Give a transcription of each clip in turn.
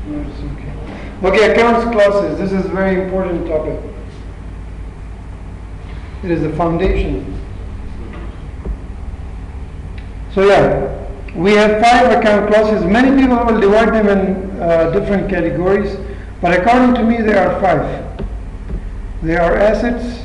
No, it's okay. Okay, accounts clauses. This is a very important topic. It is the foundation. So yeah, we have 5 account clauses. Many people will divide them in different categories, but according to me there are 5. There are assets,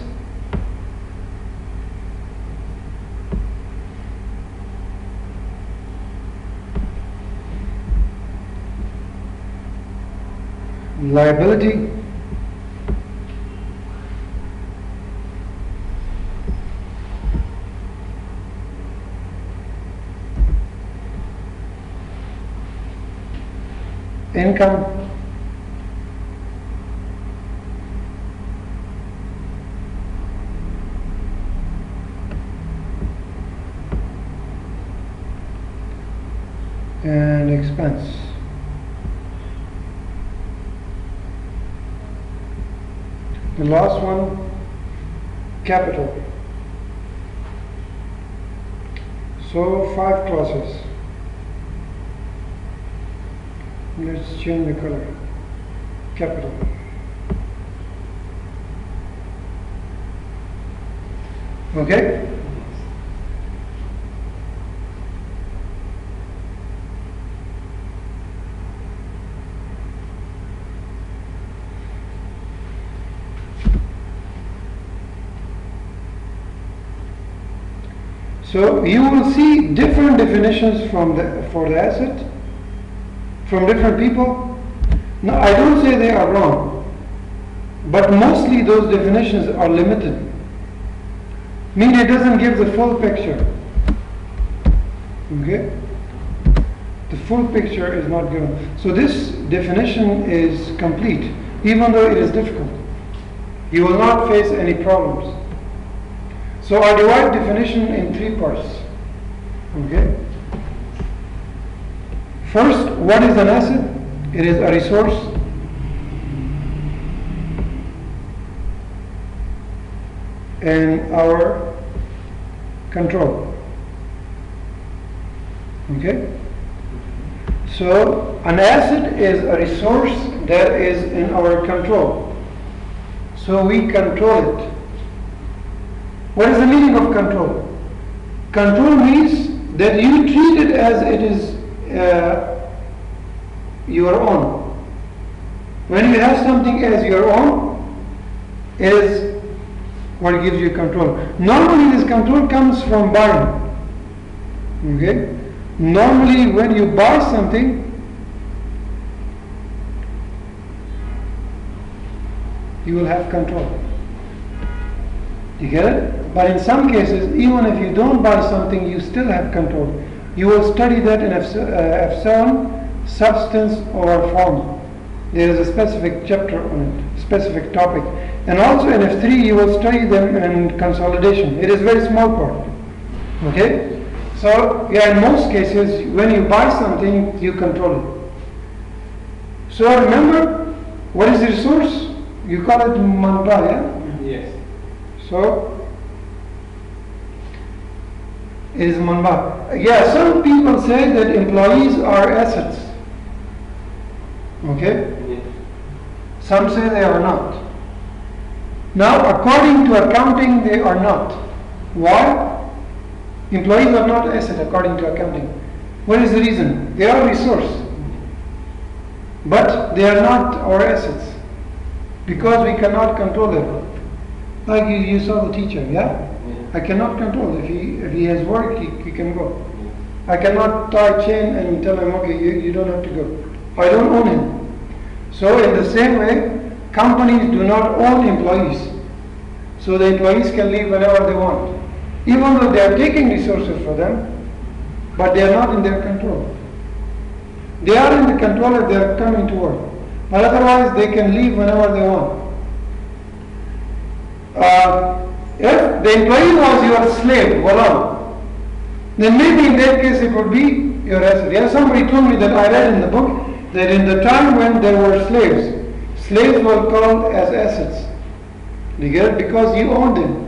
liability, income, and expense. The last one, capital. So 5 clauses. Let's change the color. Capital. Okay? So you will see different definitions for the asset from different people. Now I don't say they are wrong, but mostly those definitions are limited. Meaning it doesn't give the full picture. Okay? The full picture is not given. So this definition is complete, even though it is difficult. You will not face any problems. So I divide definition in 3 parts. Okay? First, what is an asset? It is a resource. In our control. Okay? So an asset is a resource that is in our control. So we control it. What is the meaning of control? Control means that you treat it as it is your own. When you have something as your own, is what gives you control. Normally this control comes from buying. Okay? Normally when you buy something, you will have control. You get it? But in some cases, even if you don't buy something, you still have control. You will study that in F7, substance over form. There is a specific chapter on it, specific topic. And also in F3, you will study them in consolidation. It is a very small part. Okay? So, yeah, in most cases, when you buy something, you control it. So remember, what is the resource? You call it manba, yeah? Yes. So, it is manba. Yeah, some people say that employees are assets. Okay? Yes. Some say they are not. Now, according to accounting, they are not. Why? Employees are not assets according to accounting. What is the reason? They are resource. But they are not our assets. Because we cannot control them. Like you saw the teacher, yeah? I cannot control. If he has work, he can go. I cannot tie a chain and tell him, okay, you don't have to go. I don't own him. So in the same way, companies do not own employees. So the employees can leave whenever they want. Even though they are taking resources for them, but they are not in their control. They are in the control if they are coming to work. But otherwise, they can leave whenever they want. If the employee was your slave, voila, then maybe in that case it would be your asset. Yeah, somebody told me that I read in the book that in the time when there were slaves, slaves were called as assets. You get it? Because you owned them.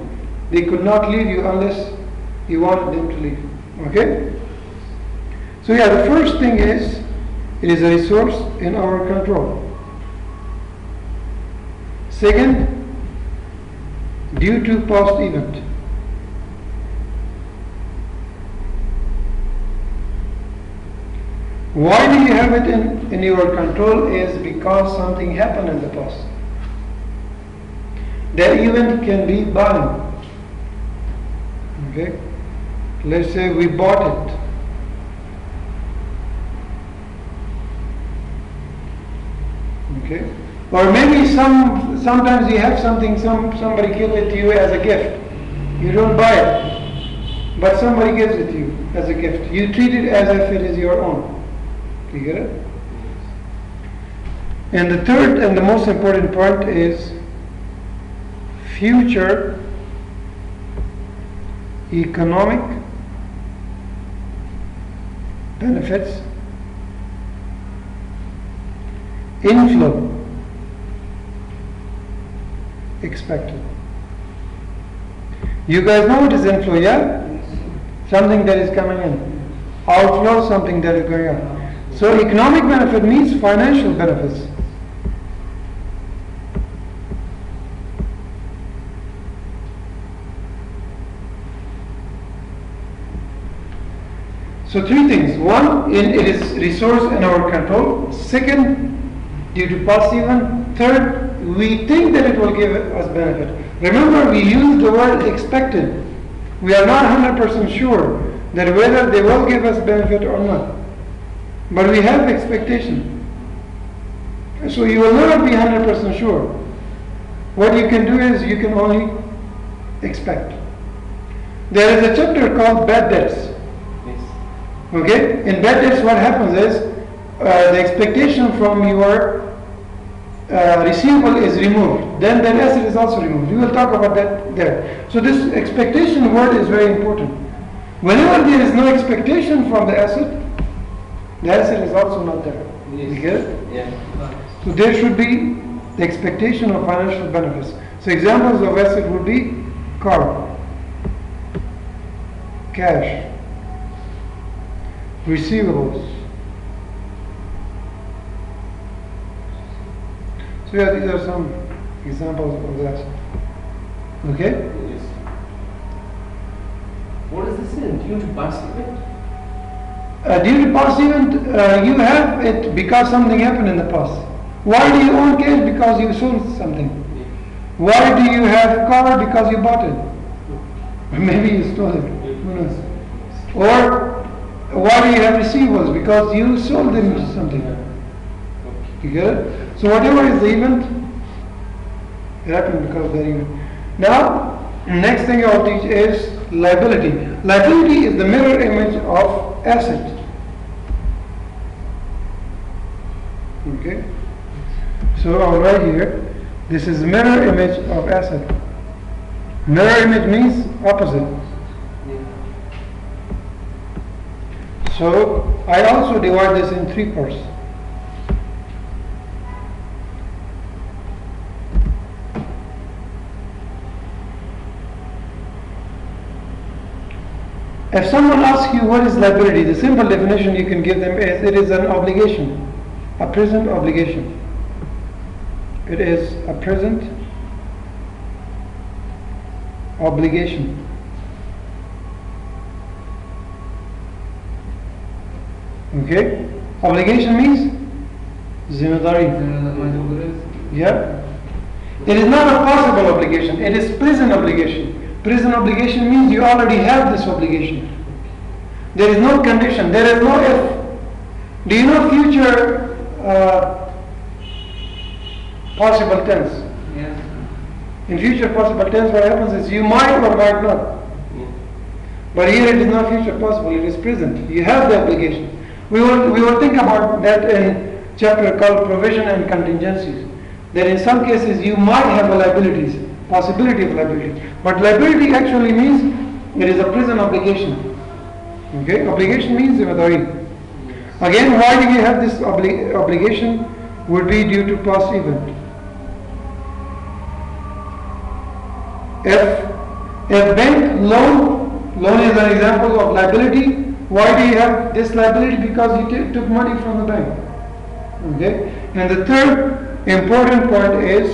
They could not leave you unless you wanted them to leave. Okay? So yeah, the first thing is it is a resource in our control. Second, due to past event. Why do you have it in your control is because something happened in the past. That event can be buying. Okay? Let's say we bought it. Okay? Or maybe sometimes you have something, somebody gives it to you as a gift. You don't buy it, but somebody gives it to you as a gift. You treat it as if it is your own. You get it? And the third and the most important part is future economic benefits inflow expected. You guys know what is inflow, yeah? Something that is coming in. Outflow, something that is going out. So economic benefit means financial benefits. So three things. One, it is resource in our control. Second, due to past event. Third, we think that it will give us benefit. Remember, we use the word expected. We are not 100% sure that whether they will give us benefit or not. But we have expectation. So you will never be 100% sure. What you can do is you can only expect. There is a chapter called bad debts. Okay? In bad debts, what happens is the expectation from your receivable is removed. Then the asset is also removed. We will talk about that there. So this expectation word is very important. Whenever there is no expectation from the asset is also not there. Yes. You get it? Yeah. So there should be the expectation of financial benefits. So examples of asset would be car, cash, receivables. So yeah, these are some examples of that. Okay? Yes. What is this in? Due to past event? Due to past event, you have it because something happened in the past. Why do you own cash? Because you sold something. Yeah. Why do you have car? Because you bought it. Or maybe you stole it. Who knows? Or why do you have receivables? Because you sold them something. You get it? So whatever is the event, it happened because of that event. Now, next thing I'll teach is liability. Liability is the mirror image of asset. Okay? So I'll write here, this is mirror image of asset. Mirror image means opposite. So I also divide this in three parts. If someone asks you what is liability, the simple definition you can give them is it is an obligation, a present obligation. It is a present obligation. Okay? Obligation means zimmedari. Yeah? It is not a possible obligation, it is present obligation. Present obligation means you already have this obligation. There is no condition, there is no if. Do you know future possible tense? Yes. In future possible tense, what happens is you might or might not. Yeah. But here it is not future possible, it is present. You have the obligation. We will think about that in chapter called provision and contingencies. That in some cases you might have liabilities, possibility of liability. But liability actually means it is a present obligation. Okay? Obligation means zimmedari. Again, why do we have this obligation? Would be due to past event. If bank loan is an example of liability. Why do you have this liability? Because you took money from the bank. Okay? And the third important point is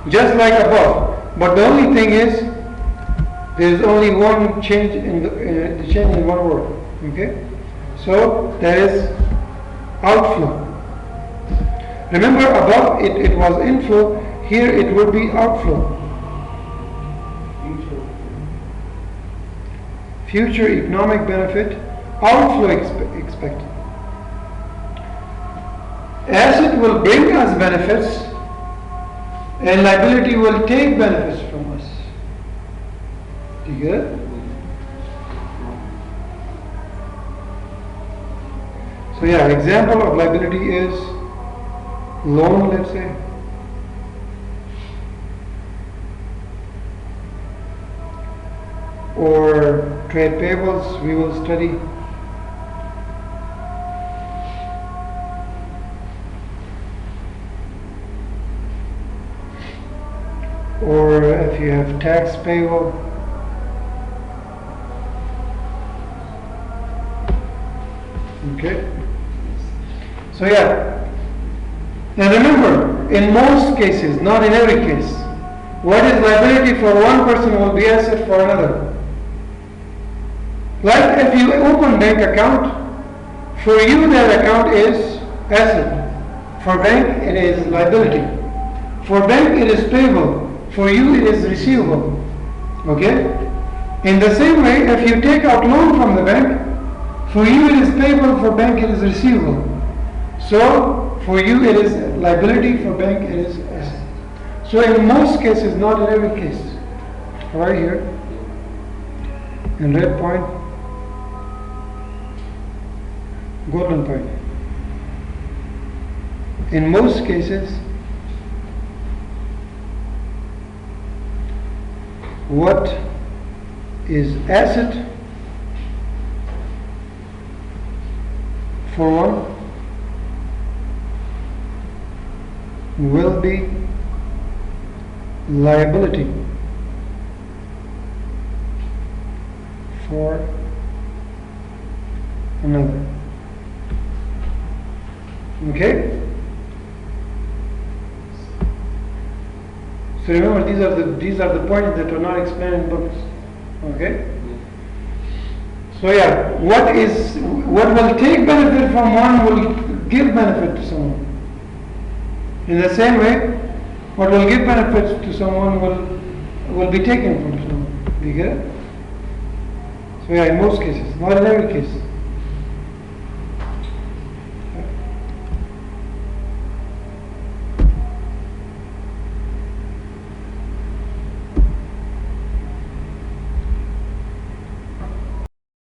just like above, but the only thing is there is only one change in the change in one word. Okay? So there is outflow. Remember above it was inflow, here it would be outflow. Future economic benefit, outflow expected. Asset will bring us benefits and liability will take benefits from us. Do you get it? So yeah, example of liability is loan, let's say. Or trade payables, we will study. Or if you have tax payable. Okay? So yeah. Now remember, in most cases, not in every case, what is liability for one person will be asset for another. Like if you open bank account, for you that account is asset. For bank it is liability. For bank it is payable. For you it is receivable. Okay? In the same way, if you take out loan from the bank, for you it is payable, for bank it is receivable. So for you it is liability, for bank it is asset. So in most cases, not in every case. Right here, in red point, golden point. In most cases, what is asset for one will be liability for another. Okay? So remember, these are the points that are not explained in books. Okay? So yeah, what will take benefit from one will give benefit to someone. In the same way, what will give benefits to someone will be taken from someone. Do you get it? So yeah, in most cases, not in every case.